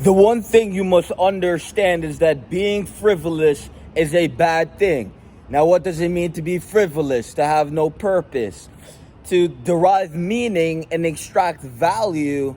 The one thing you must understand is that being frivolous is a bad thing. Now, what does it mean to be frivolous? To have no purpose, to derive meaning and extract value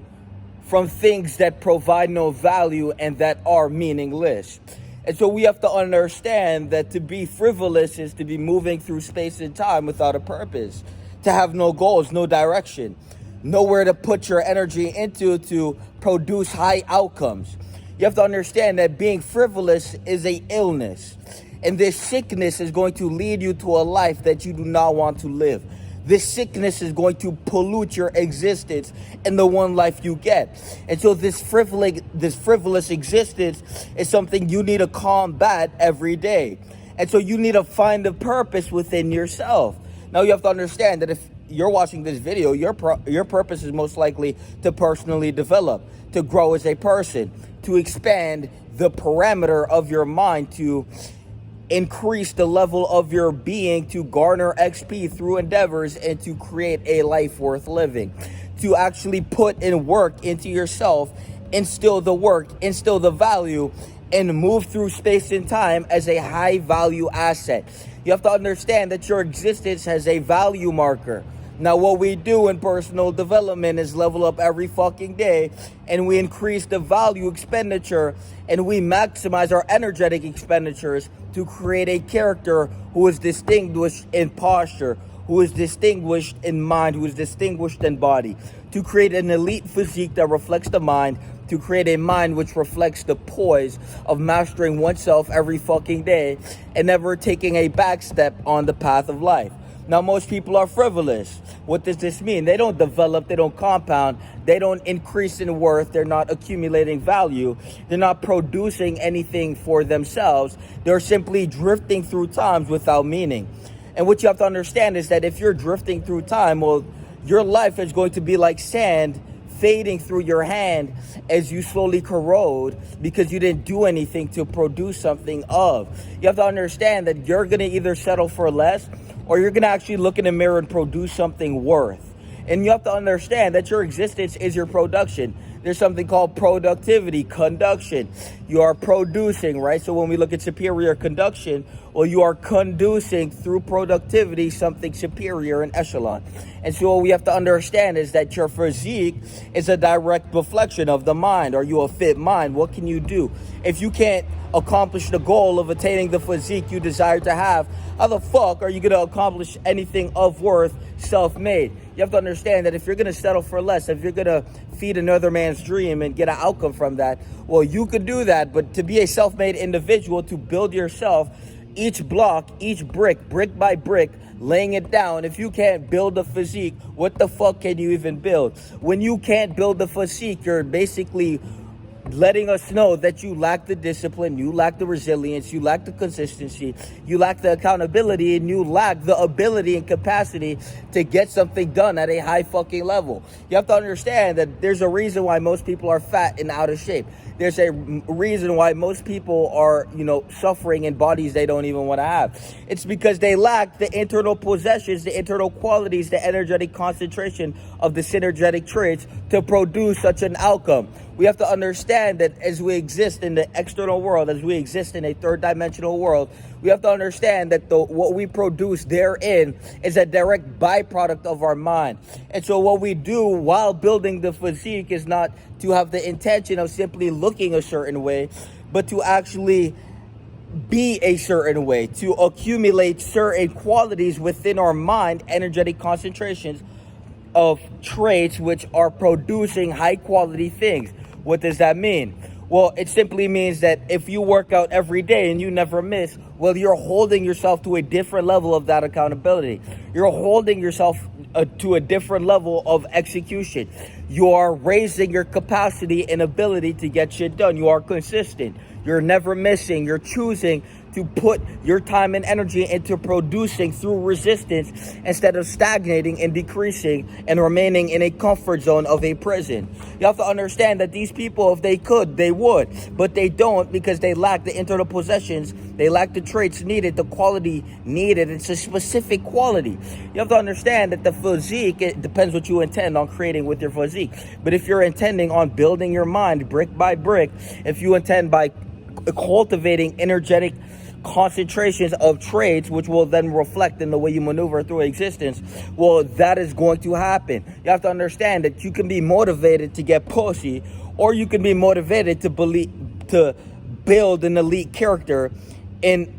from things that provide no value and that are meaningless. And so we have to understand that to be frivolous is to be moving through space and time without a purpose, to have no goals, no direction, nowhere to put your energy into to produce high outcomes. You have to understand that being frivolous is an illness, and this sickness is going to lead you to a life that you do not want to live. This sickness is going to pollute your existence and the one life you get. And so this frivolous existence is something you need to combat every day. And so you need to find the purpose within yourself. Now you have to understand that if you're watching this video, your purpose is most likely to personally develop, to grow as a person, to expand the parameter of your mind, to increase the level of your being, to garner XP through endeavors, and to create a life worth living, to actually put in work into yourself, instill the work, instill the value, and move through space and time as a high value asset. You have to understand that your existence has a value marker. Now, what we do in personal development is level up every fucking day, and we increase the value expenditure, and we maximize our energetic expenditures to create a character who is distinguished in posture, who is distinguished in mind, who is distinguished in body, to create an elite physique that reflects the mind, to create a mind which reflects the poise of mastering oneself every fucking day and never taking a back step on the path of life. Now, most people are frivolous. What does this mean? They don't develop, they don't compound, they don't increase in worth, they're not accumulating value, they're not producing anything for themselves. They're simply drifting through times without meaning. And what you have to understand is that if you're drifting through time, well, your life is going to be like sand fading through your hand as you slowly corrode because you didn't do anything to produce something of. You have to understand that you're going to either settle for less or you're going to actually look in the mirror and produce something worth. And you have to understand that your existence is your production. There's something called productivity, conduction. You are producing, right? So when we look at superior conduction, well, you are conducing through productivity something superior in echelon. And so what we have to understand is that your physique is a direct reflection of the mind. Are you a fit mind? What can you do? If you can't accomplish the goal of attaining the physique you desire to have, how the fuck are you going to accomplish anything of worth self-made? You have to understand that if you're going to settle for less, if you're going to feed another man's dream and get an outcome from that, well, you could do that. But to be a self-made individual, to build yourself, each block, each brick by brick, laying it down. If you can't build a physique, what the fuck can you even build? When you can't build the physique, you're basically letting us know that you lack the discipline, you lack the resilience, you lack the consistency, you lack the accountability, and you lack the ability and capacity to get something done at a high fucking level. You have to understand that there's a reason why most people are fat and out of shape. There's a reason why most people are, suffering in bodies they don't even want to have. It's because they lack the internal possessions, the internal qualities, the energetic concentration of the synergetic traits to produce such an outcome. We have to understand that as we exist in the external world, as we exist in a third dimensional world, we have to understand that what we produce therein is a direct byproduct of our mind. And so what we do while building the physique is not to have the intention of simply looking a certain way, but to actually be a certain way, to accumulate certain qualities within our mind, energetic concentrations of traits which are producing high quality things. What does that mean? Well, it simply means that if you work out every day and you never miss, well, you're holding yourself to a different level of that accountability. You're holding yourself to a different level of execution. You are raising your capacity and ability to get shit done. You are consistent. You're never missing. You're choosing to put your time and energy into producing through resistance instead of stagnating and decreasing and remaining in a comfort zone of a prison. You have to understand that these people, if they could, they would, but they don't because they lack the internal possessions, they lack the traits needed, the quality needed. It's a specific quality. You have to understand that the physique, it depends what you intend on creating with your physique. But if you're intending on building your mind brick by brick, if you intend by cultivating energetic concentrations of traits, which will then reflect in the way you maneuver through existence, well, that is going to happen. You have to understand that you can be motivated to get pussy, or you can be motivated to build an elite character in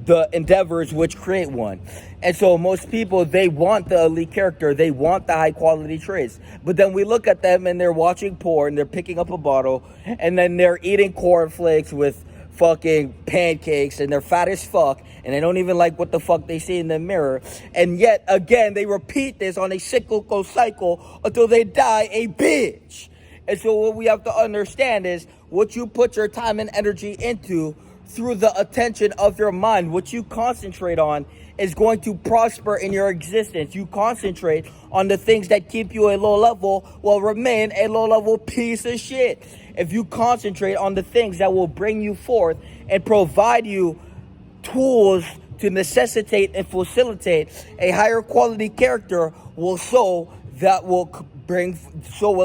the endeavors which create one. And so most people, they want the elite character, they want the high quality traits, but then we look at them and they're watching porn, they're picking up a bottle, and then they're eating cornflakes with fucking pancakes, and they're fat as fuck, and they don't even like what the fuck they see in the mirror, and yet again they repeat this on a cyclical cycle until they die a bitch. And so what we have to understand is what you put your time and energy into through the attention of your mind, what you concentrate on, is going to prosper in your existence. You concentrate on the things that keep you a low level will remain a low level piece of shit. If you concentrate on the things that will bring you forth and provide you tools to necessitate and facilitate a higher quality character, will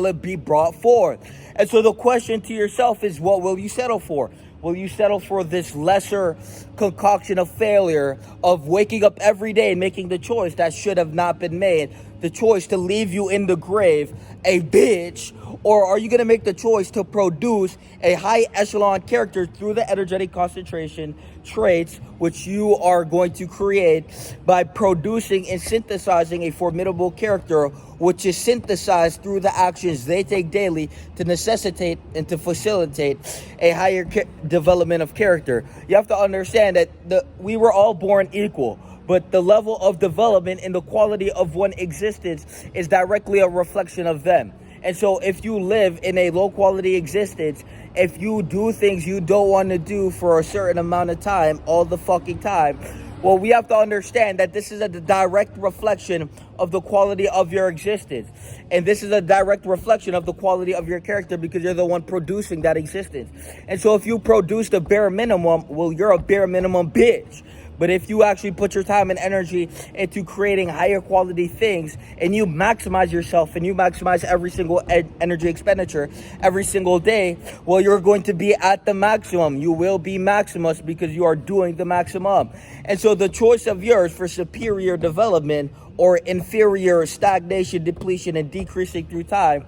it be brought forth. And so the question to yourself is, what will you settle for? Will you settle for this lesser concoction of failure of waking up every day and making the choice that should have not been made, the choice to leave you in the grave a bitch? Or are you going to make the choice to produce a high echelon character through the energetic concentration traits which you are going to create by producing and synthesizing a formidable character which is synthesized through the actions they take daily to necessitate and to facilitate a higher development of character? You have to understand that we were all born equal, but the level of development and the quality of one's existence is directly a reflection of them. And so if you live in a low quality existence, if you do things you don't want to do for a certain amount of time, all the fucking time, well, we have to understand that this is a direct reflection of the quality of your existence. And this is a direct reflection of the quality of your character because you're the one producing that existence. And so if you produce the bare minimum, well, you're a bare minimum bitch. But if you actually put your time and energy into creating higher quality things, and you maximize yourself and you maximize every single energy expenditure every single day, well, you're going to be at the maximum. You will be Maximus because you are doing the maximum. And so the choice of yours for superior development or inferior stagnation, depletion, and decreasing through time,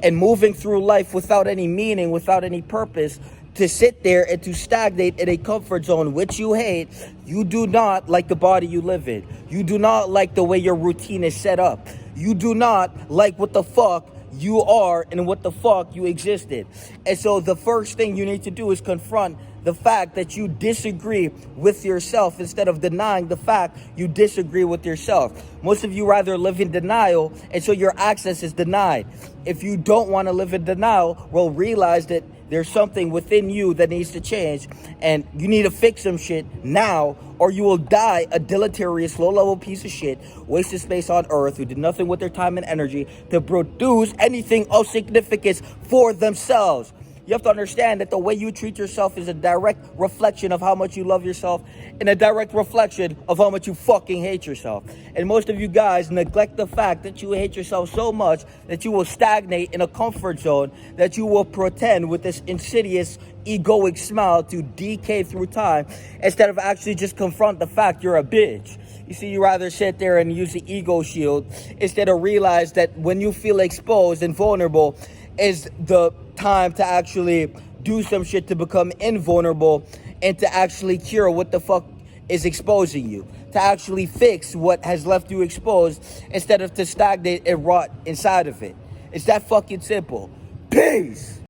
and moving through life without any meaning, without any purpose, to sit there and to stagnate in a comfort zone which you hate. You do not like the body you live in. You do not like the way your routine is set up. You do not like what the fuck you are and what the fuck you existed. And so the first thing you need to do is confront the fact that you disagree with yourself instead of denying the fact you disagree with yourself. Most of you rather live in denial, and so your access is denied. If you don't want to live in denial, well, realize that there's something within you that needs to change, and you need to fix some shit now, or you will die a deleterious, low-level piece of shit, wasted space on Earth, who did nothing with their time and energy to produce anything of significance for themselves. You have to understand that the way you treat yourself is a direct reflection of how much you love yourself and a direct reflection of how much you fucking hate yourself. And most of you guys neglect the fact that you hate yourself so much that you will stagnate in a comfort zone, that you will pretend with this insidious egoic smile to decay through time instead of actually just confront the fact you're a bitch. You see, you rather sit there and use the ego shield instead of realize that when you feel exposed and vulnerable is the time to actually do some shit to become invulnerable and to actually cure what the fuck is exposing you, to actually fix what has left you exposed instead of to stagnate and rot inside of it. It's that fucking simple. Peace.